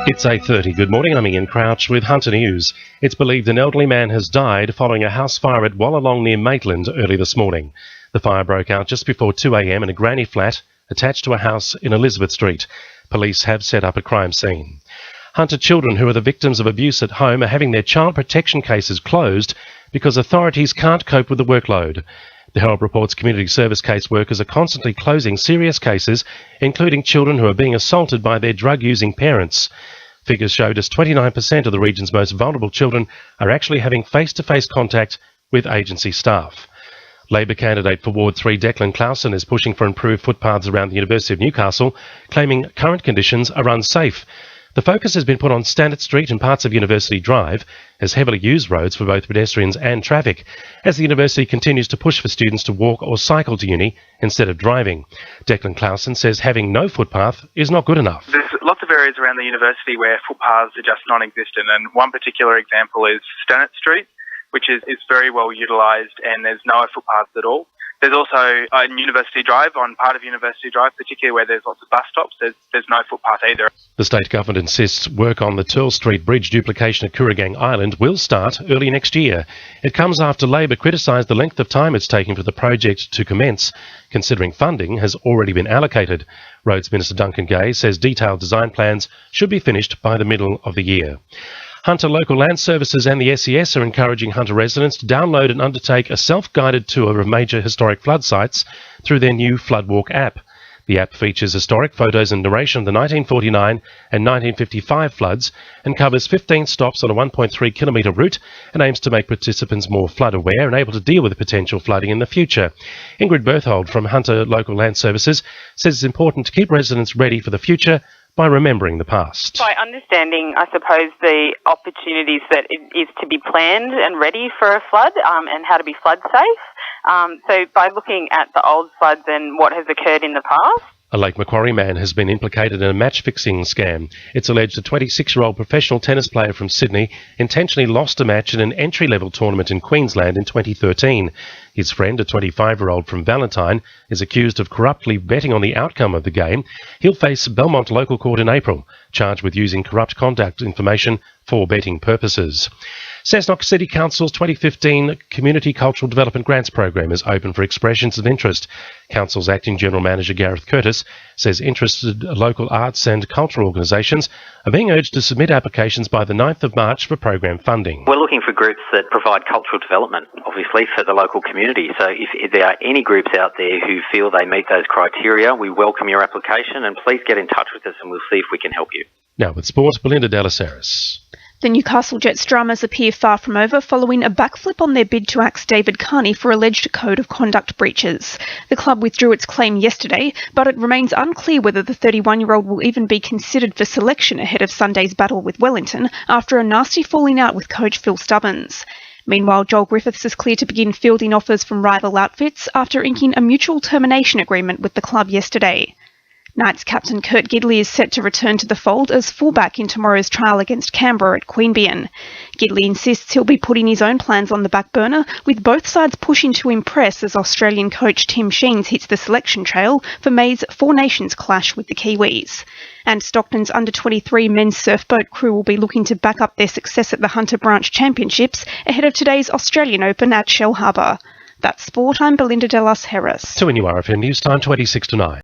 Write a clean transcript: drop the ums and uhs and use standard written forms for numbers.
It's 8:30. Good morning, I'm Ian Crouch with Hunter News. It's believed an elderly man has died following a house fire at Wallalong near Maitland early this morning. The fire broke out just before 2 a.m. in a granny flat attached to a house in Elizabeth Street. Police have set up a crime scene. Hunter children who are the victims of abuse at home are having their child protection cases closed because authorities can't cope with the workload. The Herald reports community service case workers are constantly closing serious cases, including children who are being assaulted by their drug-using parents. Figures showed us 29% of the region's most vulnerable children are actually having face-to-face contact with agency staff. Labor candidate for Ward 3 Declan Clausen is pushing for improved footpaths around the University of Newcastle, claiming current conditions are unsafe. The focus has been put on Stannard Street and parts of University Drive as heavily used roads for both pedestrians and traffic, as the university continues to push for students to walk or cycle to uni instead of driving. Declan Clausen says having no footpath is not good enough. There's lots of areas around the university where footpaths are just non-existent, and one particular example is Stannard Street, which is very well utilised, and there's no footpaths at all. There's also on University Drive, on part of University Drive, particularly where there's lots of bus stops, there's no footpath either. The state government insists work on the Turl Street Bridge duplication at Kooragang Island will start early next year. It comes after Labor criticised the length of time it's taking for the project to commence, considering funding has already been allocated. Roads Minister Duncan Gay says detailed design plans should be finished by the middle of the year. Hunter Local Land Services and the SES are encouraging Hunter residents to download and undertake a self-guided tour of major historic flood sites through their new Floodwalk app. The app features historic photos and narration of the 1949 and 1955 floods and covers 15 stops on a 1.3 kilometre route and aims to make participants more flood aware and able to deal with potential flooding in the future. Ingrid Berthold from Hunter Local Land Services says it's important to keep residents ready for the future by remembering the past. By understanding, I suppose, the opportunities that it is to be planned and ready for a flood and how to be flood safe. So by looking at the old floods and what has occurred in the past. A Lake Macquarie man has been implicated in a match-fixing scam. It's alleged a 26-year-old professional tennis player from Sydney intentionally lost a match in an entry-level tournament in Queensland in 2013. His friend, a 25-year-old from Valentine, is accused of corruptly betting on the outcome of the game. He'll face Belmont Local Court in April, charged with using corrupt contact information for betting purposes. Cessnock City Council's 2015 Community Cultural Development Grants Program is open for expressions of interest. Council's Acting General Manager Gareth Curtis says interested local arts and cultural organisations are being urged to submit applications by the 9th of March for program funding. We're looking for groups that provide cultural development, obviously, for the local community. So if there are any groups out there who feel they meet those criteria, we welcome your application, and please get in touch with us and we'll see if we can help you. Now with sport, Belinda Delaceres. The Newcastle Jets dramas appear far from over following a backflip on their bid to axe David Carney for alleged code of conduct breaches. The club withdrew its claim yesterday, but it remains unclear whether the 31-year-old will even be considered for selection ahead of Sunday's battle with Wellington after a nasty falling out with coach Phil Stubbins. Meanwhile, Joel Griffiths is clear to begin fielding offers from rival outfits after inking a mutual termination agreement with the club yesterday. Knights captain Kurt Gidley is set to return to the fold as fullback in tomorrow's trial against Canberra at Queanbeyan. Gidley insists he'll be putting his own plans on the back burner, with both sides pushing to impress as Australian coach Tim Sheens hits the selection trail for May's Four Nations clash with the Kiwis. And Stockton's under-23 men's surfboat crew will be looking to back up their success at the Hunter Branch Championships ahead of today's Australian Open at Shellharbour. That's sport. I'm Belinda Delas Harris. 2NURFM News Time 26 to 9.